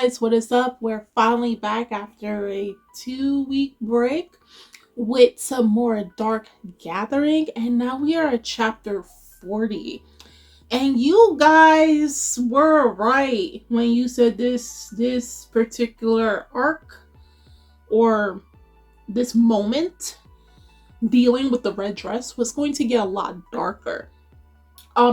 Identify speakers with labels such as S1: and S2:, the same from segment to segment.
S1: guys, what is up? We're finally back after a 2-week break with some more Dark Gathering, and now we are at chapter 40. And you guys were right when you said this particular arc or this moment dealing with the red dress was going to get a lot darker.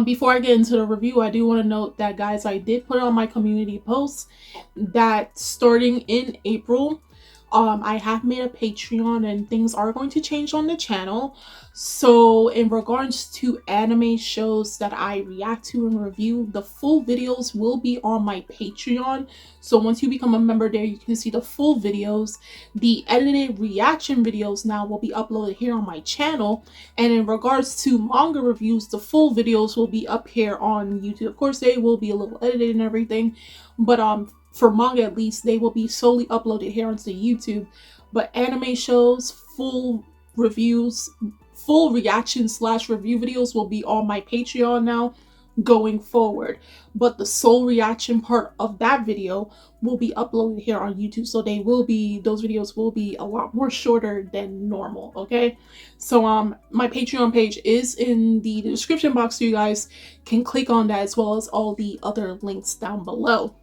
S1: Before I get into the review, I do want to note that, guys, I did put on my community post that starting in April, I have made a Patreon and things are going to change on the channel. So in regards to anime shows that I react to and review, the full videos will be on my Patreon. So once you become a member there, you can see the full videos. The edited reaction videos now will be uploaded here on my channel. And in regards to manga reviews, the full videos will be up here on YouTube. Of course, they will be a little edited and everything, but for manga at least, they will be solely uploaded here onto YouTube. But anime shows, full reviews, full reaction / review videos will be on my Patreon now going forward. But the sole reaction part of that video will be uploaded here on YouTube. So those videos will be a lot more shorter than normal, okay? So my Patreon page is in the description box, so you guys can click on that as well as all the other links down below.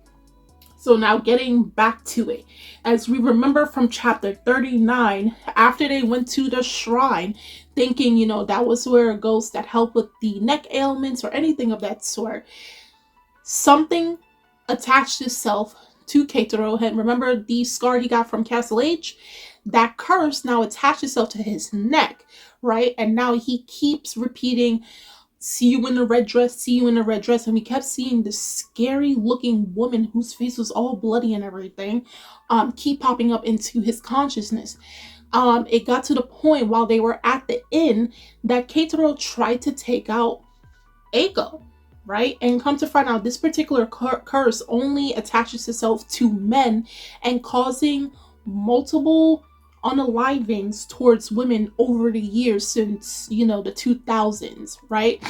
S1: So now getting back to it. As we remember from chapter 39, after they went to the shrine, thinking, that was where a ghost that helped with the neck ailments or anything of that sort, something attached itself to Keitaro. And remember the scar he got from Castle H? That curse now attached itself to his neck, right? And now he keeps repeating, "See you in the red dress, see you in the red dress." And we kept seeing this scary looking woman whose face was all bloody and everything keep popping up into his consciousness. It got to the point while they were at the inn that Keitaro tried to take out Eiko, right? And come to find out, this particular curse only attaches itself to men and causing multiple unalivings towards women over the years since, the 2000s, right?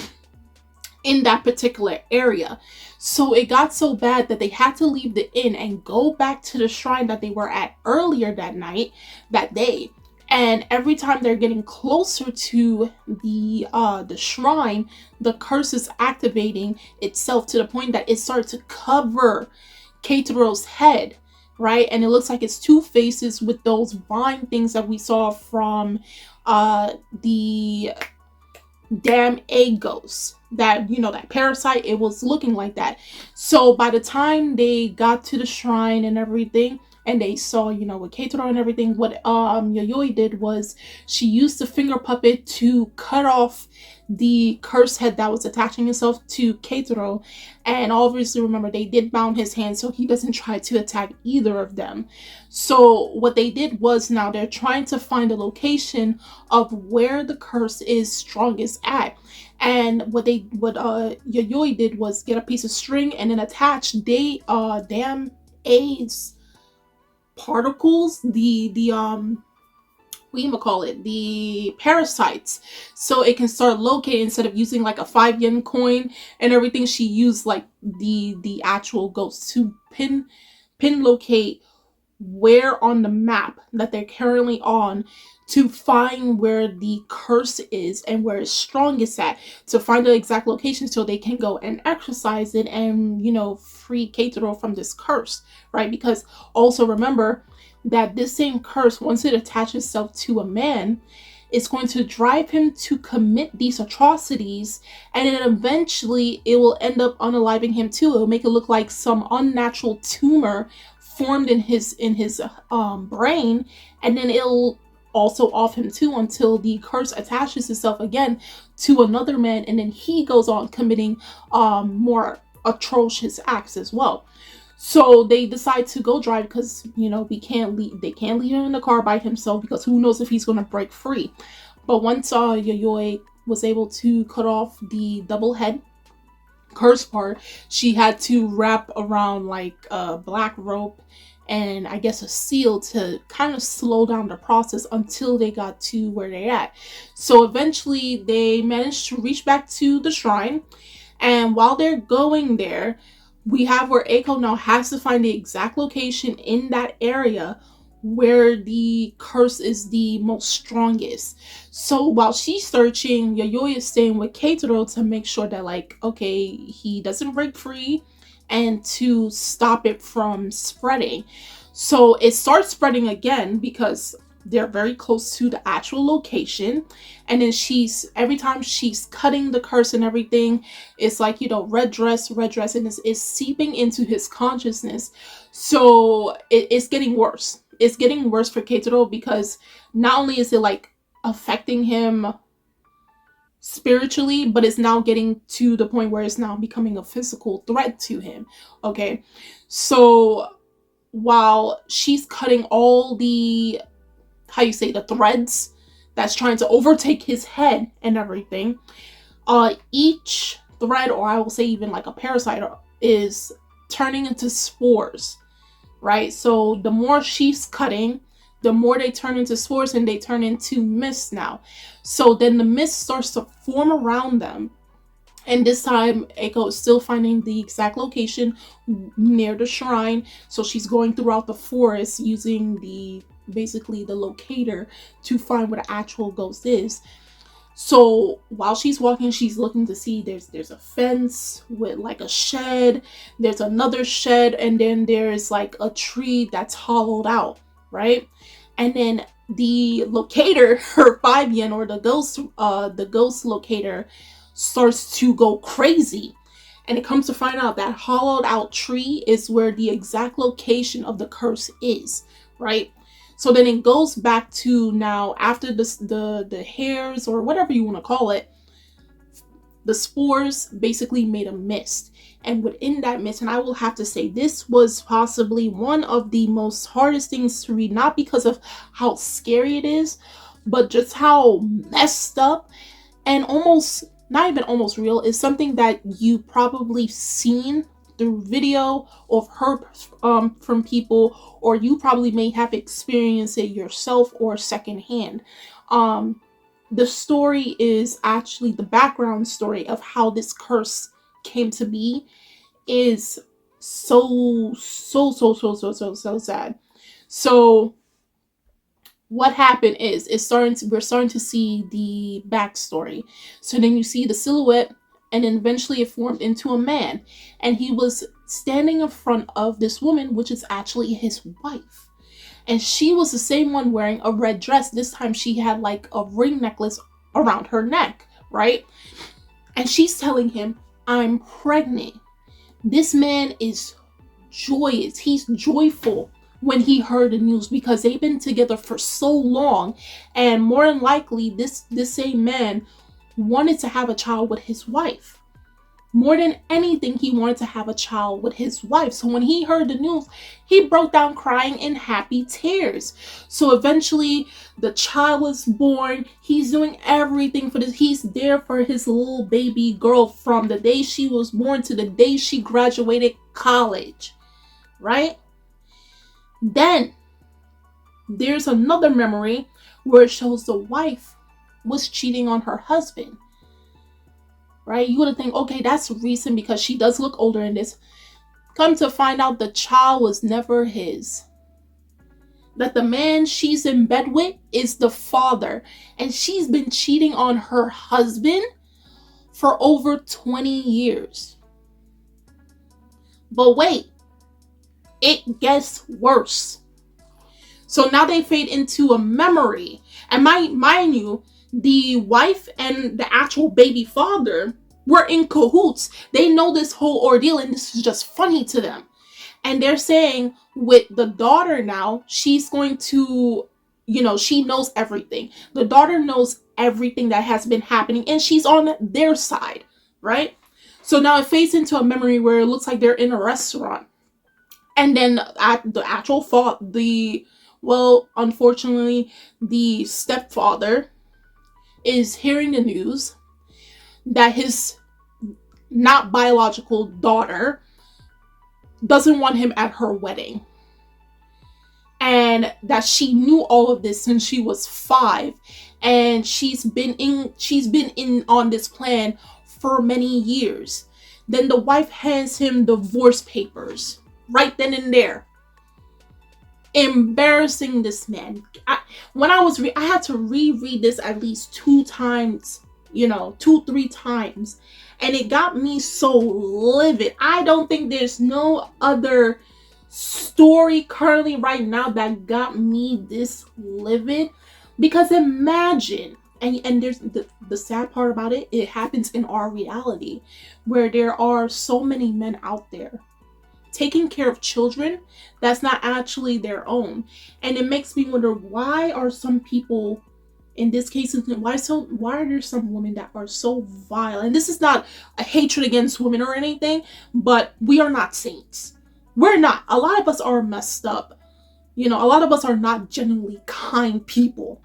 S1: In that particular area. So it got so bad that they had to leave the inn and go back to the shrine that they were at earlier that day. And every time they're getting closer to the shrine, the curse is activating itself to the point that it started to cover Keitaro's head, right? And it looks like it's two faces with those vine things that we saw from the damn egg ghost, that that parasite. It was looking like that. So by the time they got to the shrine and everything, and they saw with Keitaro and everything, what Yayoi did was she used the finger puppet to cut off the curse head that was attaching itself to Keitaro. And obviously, remember, they did bound his hand so he doesn't try to attack either of them. So what they did was, now they're trying to find a location of where the curse is strongest at. And what Yayoi did was get a piece of string and then attach damn A's particles, the parasites, so it can start locating. Instead of using like a 5 yen coin and everything, she used like the actual ghost to pin locate where on the map that they're currently on, to find where the curse is and where it's strongest at, to find the exact location so they can go and exercise it and free Keitaro from this curse, right? Because also remember that this same curse, once it attaches itself to a man, is going to drive him to commit these atrocities, and then eventually it will end up unaliving him too. It will make it look like some unnatural tumor formed in his brain, and then it'll also off him too, until the curse attaches itself again to another man, and then he goes on committing more atrocious acts as well. So they decide to go drive because they can't leave him in the car by himself, because who knows if he's going to break free. But once Yayoi was able to cut off the double head curse part, she had to wrap around like a black rope and I guess a seal to kind of slow down the process until they got to where they're at. So eventually they managed to reach back to the shrine, and while they're going there, we have where Aiko now has to find the exact location in that area where the curse is the most strongest. So while she's searching, Yayoi is staying with Keitaro to make sure that, like, okay, he doesn't break free and to stop it from spreading. So it starts spreading again because they're very close to the actual location. And then every time she's cutting the curse and everything, it's like, red dress, and it's seeping into his consciousness. So it's getting worse. It's getting worse for Keitaro because not only is it like affecting him spiritually, but it's now getting to the point where it's now becoming a physical threat to him. Okay. So while she's cutting all the, the threads that's trying to overtake his head and everything, each thread, or I will say even like a parasite, is turning into spores, right? So the more she's cutting, the more they turn into spores, and they turn into mist now. So then the mist starts to form around them. And this time, Eiko is still finding the exact location near the shrine. So she's going throughout the forest using basically the locator to find where the actual ghost is. So while she's walking, she's looking to see there's a fence with like a shed. There's another shed, and then there's like a tree that's hollowed out, right? And then the locator, her 5 yen, or the ghost locator, starts to go crazy. And it comes to find out that hollowed out tree is where the exact location of the curse is, right? So then it goes back to now, after the hairs, or whatever you want to call it, the spores basically made a mist. And within that mist, and I will have to say, this was possibly one of the most hardest things to read, not because of how scary it is, but just how messed up and almost, not even almost real, is something that you probably seen through video or heard from people, or you probably may have experienced it yourself or secondhand. The story is actually, the background story of how this curse came to be is so sad. So what happened is, we're starting to see the backstory. So then you see the silhouette, and then eventually it formed into a man, and he was standing in front of this woman, which is actually his wife. And she was the same one wearing a red dress. This time she had like a ring necklace around her neck, right? And she's telling him, "I'm pregnant." This man is joyous. He's joyful when he heard the news, because they've been together for so long, and more than likely this same man wanted to have a child with his wife. More than anything, he wanted to have a child with his wife. So when he heard the news, he broke down crying in happy tears. So eventually the child was born. He's doing everything for this. He's there for his little baby girl from the day she was born to the day she graduated college, right? Then there's another memory where it shows the wife was cheating on her husband, right? You would think, okay, that's recent because she does look older in this. Come to find out, the child was never his. That the man she's in bed with is the father, and she's been cheating on her husband for over 20 years. But wait, it gets worse. So now they fade into a memory, and mind you, the wife and the actual baby father were in cahoots. They know this whole ordeal, and this is just funny to them. And they're saying with the daughter now, she's going to, she knows everything. The daughter knows everything that has been happening, and she's on their side, right? So now it fades into a memory where it looks like they're in a restaurant. And then at the actual unfortunately, the stepfather is hearing the news that his not biological daughter doesn't want him at her wedding, and that she knew all of this since she was 5, and she's been in on this plan for many years. Then the wife hands him divorce papers right then and there. Embarrassing this man. I had to reread this at least 2 times, 2-3 times. And it got me so livid. I don't think there's no other story currently right now that got me this livid. Because imagine, and there's the sad part about it, it happens in our reality, where there are so many men out there taking care of children that's not actually their own. And it makes me wonder, why are some people, in this case, why are there some women that are so vile? And this is not a hatred against women or anything, but we are not saints. We're not. A lot of us are messed up. A lot of us are not genuinely kind people.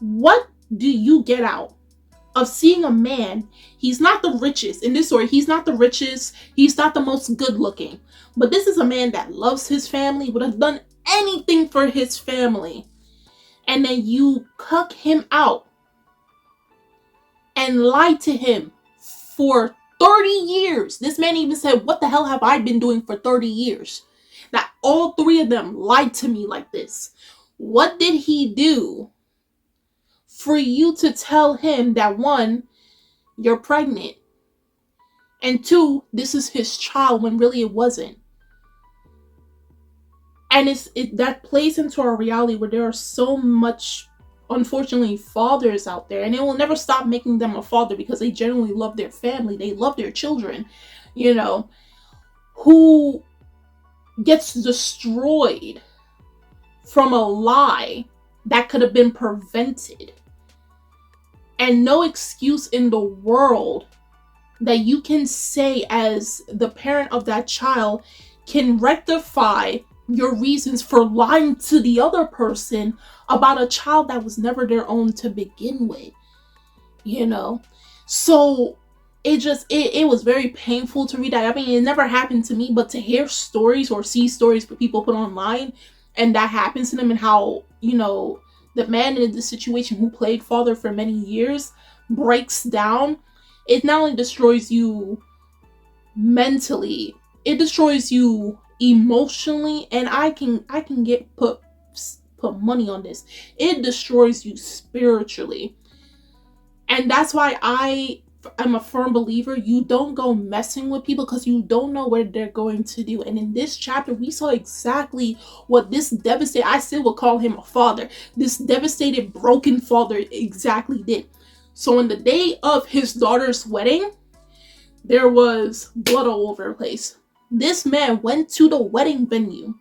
S1: What do you get out of seeing a man? He's not the richest in this story. He's not the richest. He's not the most good looking. But this is a man that loves his family, would have done anything for his family. And then you cuck him out and lie to him for 30 years. This man even said, what the hell have I been doing for 30 years? That all 3 of them lied to me like this. What did he do for you to tell him that, 1, you're pregnant, and 2, this is his child, when really it wasn't? And that plays into our reality, where there are so much, unfortunately, fathers out there, and it will never stop making them a father, because they genuinely love their family, they love their children, who gets destroyed from a lie that could have been prevented. And no excuse in the world that you can say as the parent of that child can rectify your reasons for lying to the other person about a child that was never their own to begin with. So it was very painful to read that. I mean, it never happened to me, but to hear stories or see stories that people put online and that happens to them, and how, the man in the situation who played father for many years breaks down, it not only destroys you mentally, it destroys you emotionally, and I can put money on this. It destroys you spiritually. And that's why I'm a firm believer, you don't go messing with people, because you don't know what they're going to do. And in this chapter, we saw exactly what this devastated, I still would call him a father, this devastated, broken father exactly did. So on the day of his daughter's wedding, there was blood all over the place. This man went to the wedding venue.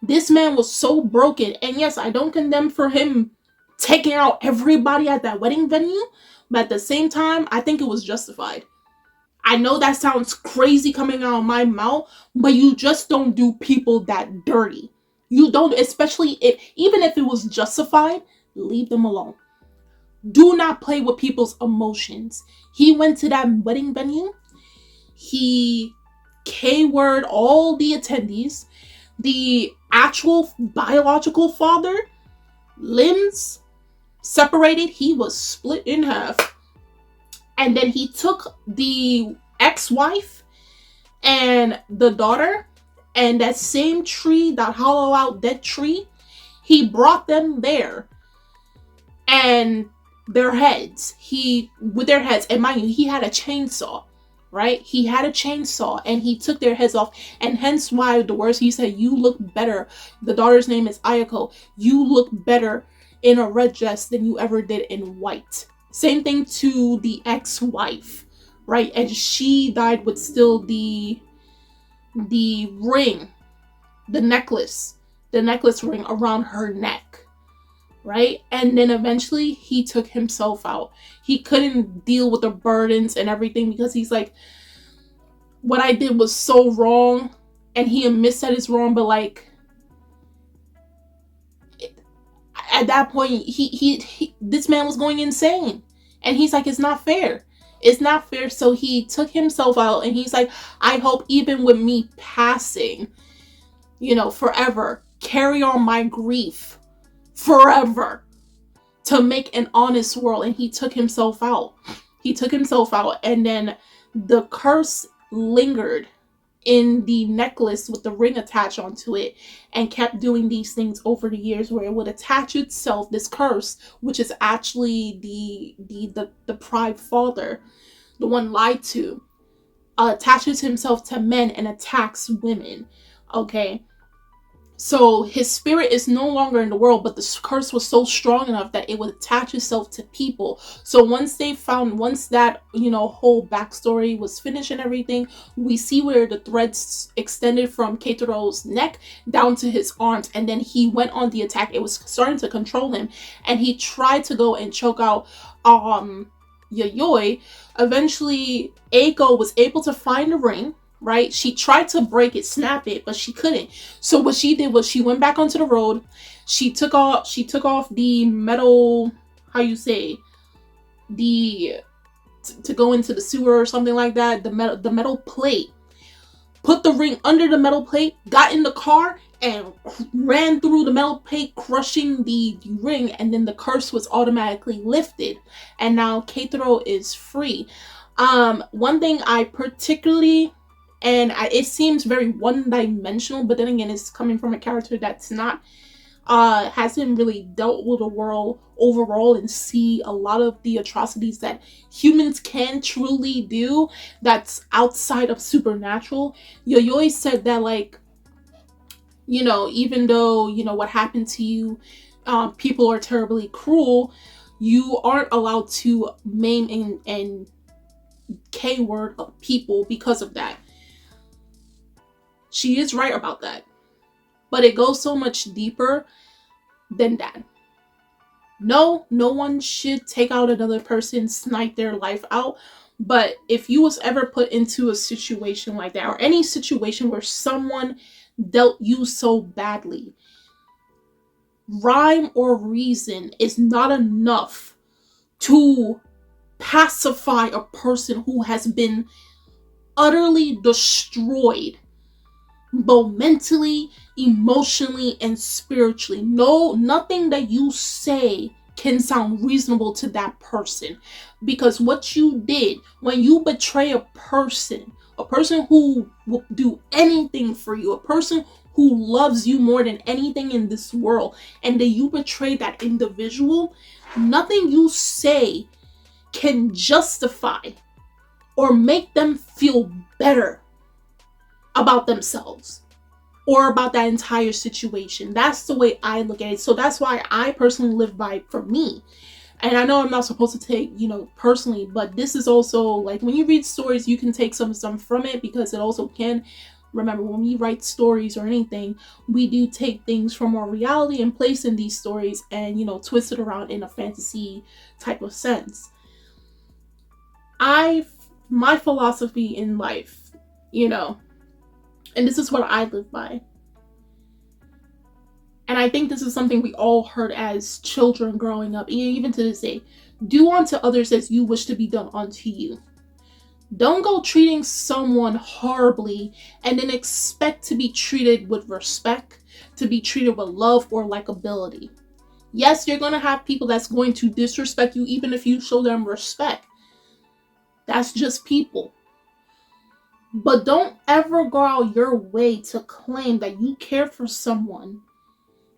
S1: This man was so broken. And yes, I don't condemn for him taking out everybody at that wedding venue, but at the same time, I think it was justified. I know that sounds crazy coming out of my mouth, but you just don't do people that dirty. You don't, especially even if it was justified, leave them alone. Do not play with people's emotions. He went to that wedding venue. He K-word all the attendees. The actual biological father, limbs separated. He was split in half. And then he took the ex-wife and the daughter, and that same tree, that hollow out dead tree, he brought them there. And their heads, with their heads, and mind you, he had a chainsaw, right? He had a chainsaw, and he took their heads off. And hence why the words he said, you look better. The daughter's name is Ayako. You look better in a red dress than you ever did in white. Same thing to the ex-wife, right? And she died with still the ring, the necklace ring around her neck, right? And then eventually he took himself out. He couldn't deal with the burdens and everything, because he's like, what I did was so wrong, and he admits that it's wrong, but like, at that point, this man was going insane. And he's like, it's not fair. It's not fair. So he took himself out, and he's like, I hope even with me passing, forever, carry on my grief forever to make an honest world. And he took himself out. And then the curse lingered in the necklace with the ring attached onto it, and kept doing these things over the years, where it would attach itself, this curse, which is actually the pride father, the one lied to, attaches himself to men and attacks women. Okay, so his spirit is no longer in the world, but the curse was so strong enough that it would attach itself to people. So once that, whole backstory was finished and everything, we see where the threads extended from Keitaro's neck down to his arms, and then he went on the attack. It was starting to control him, and he tried to go and choke out Yayoi. Eventually, Eiko was able to find a ring, right? She tried to break it, snap it, but she couldn't. So what she did was she went back onto the road. She took off the metal, how you say, to go into the sewer or something like that, the metal plate. Put the ring under the metal plate, got in the car, and ran through the metal plate, crushing the ring, and then the curse was automatically lifted. And now Keitaro is free. One thing I particularly, and it seems very one-dimensional, but then again, it's coming from a character that's not, hasn't really dealt with the world overall and see a lot of the atrocities that humans can truly do that's outside of supernatural. Yayoi said that, like, even though, what happened to you, people are terribly cruel, you aren't allowed to maim and K-word of people because of that. She is right about that. But it goes so much deeper than that. No one should take out another person, snipe their life out. But if you was ever put into a situation like that, or any situation where someone dealt you so badly, rhyme or reason is not enough to pacify a person who has been utterly destroyed, both mentally, emotionally, and spiritually. Nothing that you say can sound reasonable to that person, because what you did when you betray a person who will do anything for you, a person who loves you more than anything in this world, and then you betray that individual, nothing you say can justify or make them feel better about themselves or about that entire situation. That's the way I look at it. So that's why I personally live by it for me. And I know I'm not supposed to take, personally, but this is also, like, when you read stories, you can take some from it, because it also can. Remember, when we write stories or anything, we do take things from our reality and place in these stories and, twist it around in a fantasy type of sense. My philosophy in life, and this is what I live by. And I think this is something we all heard as children growing up, even to this day. Do unto others as you wish to be done unto you. Don't go treating someone horribly and then expect to be treated with respect, to be treated with love or likability. Yes, you're going to have people that's going to disrespect you even if you show them respect. That's just people. But don't ever go out your way to claim that you care for someone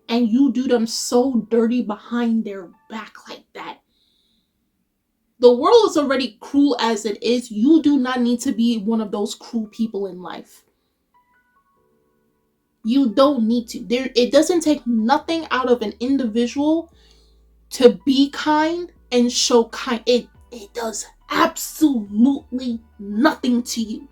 S1: and you do them so dirty behind their back like that. The world is already cruel as it is. You do not need to be one of those cruel people in life. You don't need to. It doesn't take nothing out of an individual to be kind and show kind. It does absolutely nothing to you.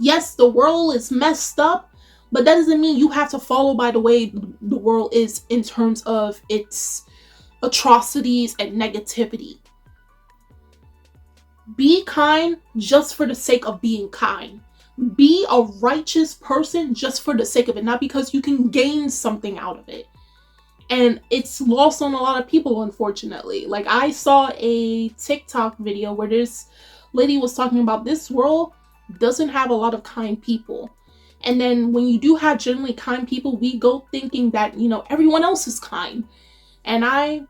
S1: Yes, the world is messed up, but that doesn't mean you have to follow by the way the world is in terms of its atrocities and negativity. Be kind just for the sake of being kind. Be a righteous person just for the sake of it, not because you can gain something out of it. And it's lost on a lot of people, unfortunately. Like, I saw a TikTok video where this lady was talking about this world doesn't have a lot of kind people. And then when you do have generally kind people, we go thinking that, everyone else is kind. And I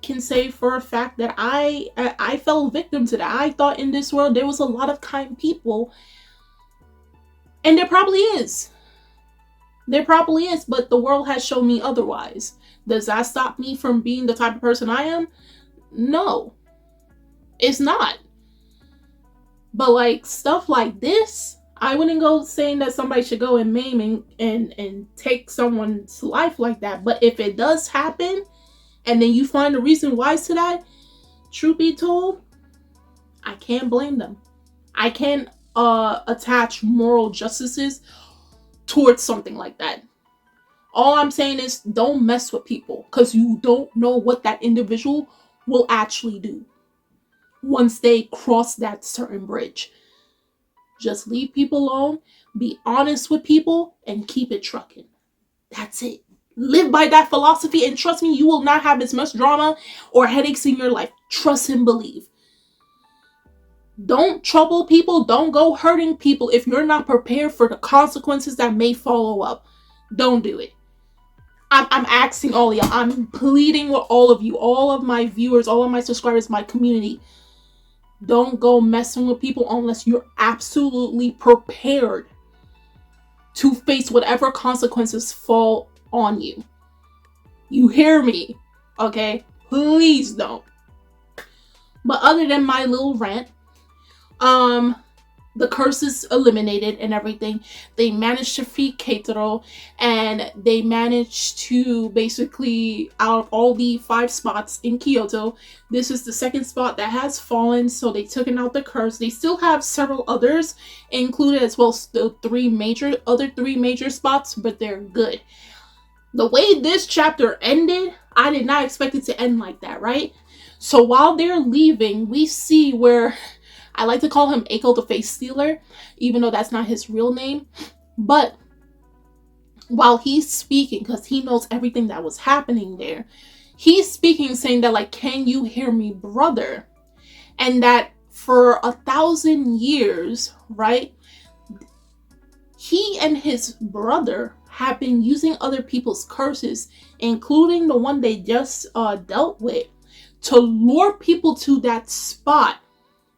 S1: can say for a fact that I fell victim to that. I thought in this world there was a lot of kind people, and there probably is. There probably is, but the world has shown me otherwise. Does that stop me from being the type of person I am? No, it's not. But like stuff like this, I wouldn't go saying that somebody should go and maim and take someone's life like that. But if it does happen, and then you find a reason why to that, truth be told, I can't blame them. I can't attach moral justices towards something like that. All I'm saying is don't mess with people, because you don't know what that individual will actually do once they cross that certain bridge. Just leave people alone, be honest with people, and keep it trucking. That's it. Live by that philosophy, and trust me, you will not have as much drama or headaches in your life. Trust and believe. Don't trouble people. Don't go hurting people if you're not prepared for the consequences that may follow up. Don't do it. I'm asking all of y'all. I'm pleading with all of you, all of my viewers, all of my subscribers, my community. Don't go messing with people unless you're absolutely prepared to face whatever consequences fall on you. You hear me? Okay? Please don't. But other than my little rant, the curse is eliminated and everything. They managed to defeat Keitaro, and they managed to basically, out of all the 5 spots in Kyoto, this is the second spot that has fallen, so they took out the curse. They still have several others included, as well as the 3 major spots, but they're good. The way this chapter ended, I did not expect it to end like that, right? So while they're leaving, we see where, I like to call him Eiko the Face Stealer, even though that's not his real name. But while he's speaking, because he knows everything that was happening there, he's speaking saying that, like, can you hear me, brother? And that for 1,000 years, right, he and his brother have been using other people's curses, including the one they just dealt with, to lure people to that spot.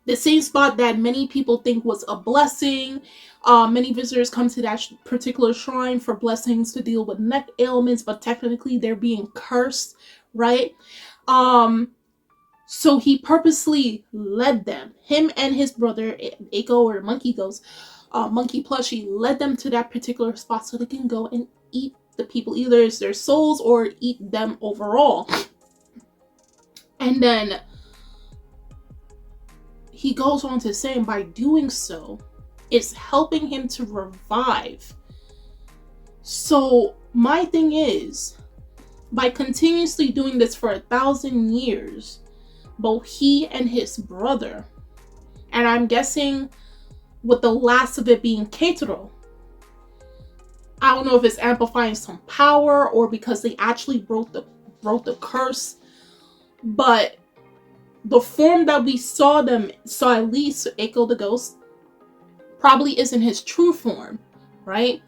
S1: The same spot that many people think was a blessing. Many visitors come to that particular shrine for blessings to deal with neck ailments, but technically they're being cursed, right? So he purposely led them, him and his brother, Eiko, or Monkey Ghost, Monkey Plushie, led them to that particular spot so they can go and eat the people, either it's their souls or eat them overall. And then he goes on to say, by doing so, it's helping him to revive. So my thing is, by continuously doing this for 1,000 years, both he and his brother, and I'm guessing with the last of it being Keitaro, I don't know if it's amplifying some power or because they actually broke the curse, but the form that we saw at least Eiko the Ghost, probably isn't his true form, right?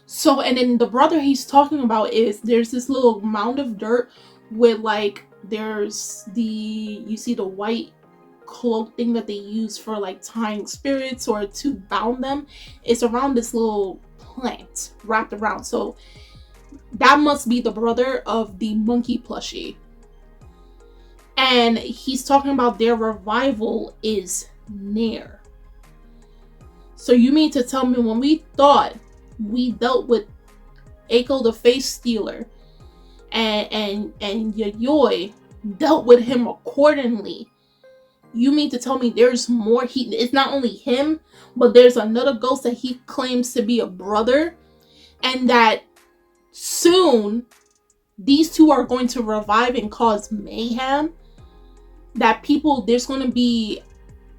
S1: So, and then the brother he's talking about is, there's this little mound of dirt with, like, there's you see the white cloak thing that they use for, like, tying spirits or to bound them. It's around this little plant wrapped around. So that must be the brother of the monkey plushie. And he's talking about their revival is near. So you mean to tell me, when we thought we dealt with Eiko the Face Stealer and Yayoi dealt with him accordingly, you mean to tell me there's more? It's not only him, but there's another ghost that he claims to be a brother, and that soon these two are going to revive and cause mayhem. That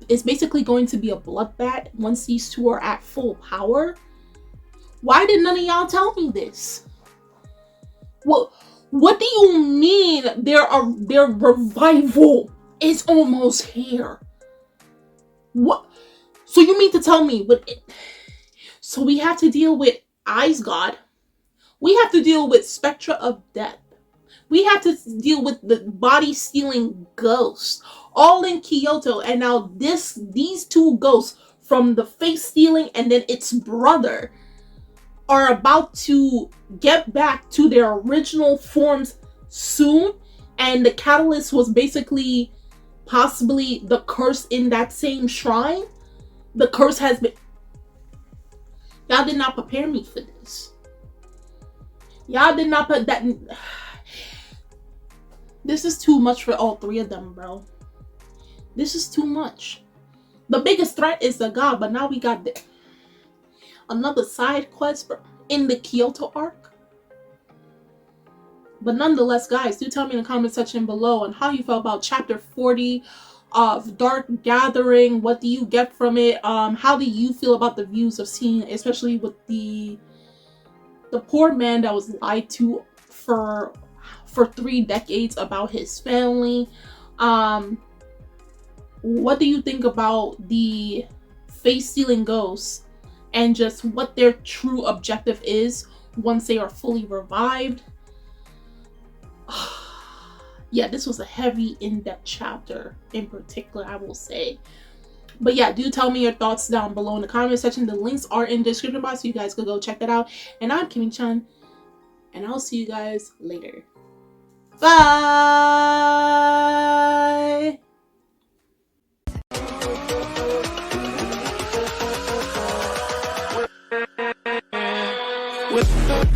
S1: it's basically going to be a bloodbath once these two are at full power. Why did none of y'all tell me this? What do you mean their revival is almost here? What? So you mean to tell me so we have to deal with Eyes God. We have to deal with Spectra of Death. We have to deal with the body stealing ghost, all in Kyoto. And now these two ghosts from the face stealing and then its brother are about to get back to their original forms soon. And the catalyst was basically possibly the curse in that same shrine. The curse has been... Y'all did not prepare me for this. Y'all did not put that... This is too much for all three of them, bro. This is too much. The biggest threat is the god, but now we got another side quest in the Kyoto arc. But nonetheless, guys, do tell me in the comment section below on how you felt about chapter 40 of Dark Gathering. What do you get from it? How do you feel about the views of seeing, especially with the poor man that was lied to for 3 decades about his family? What do you think about the face-stealing ghosts and just what their true objective is once they are fully revived? Yeah, this was a heavy, in-depth chapter in particular, I will say. But yeah, do tell me your thoughts down below in the comment section. The links are in the description box, so you guys could go check that out. And I'm Kimmy-chan, and I'll see you guys later. Bye! With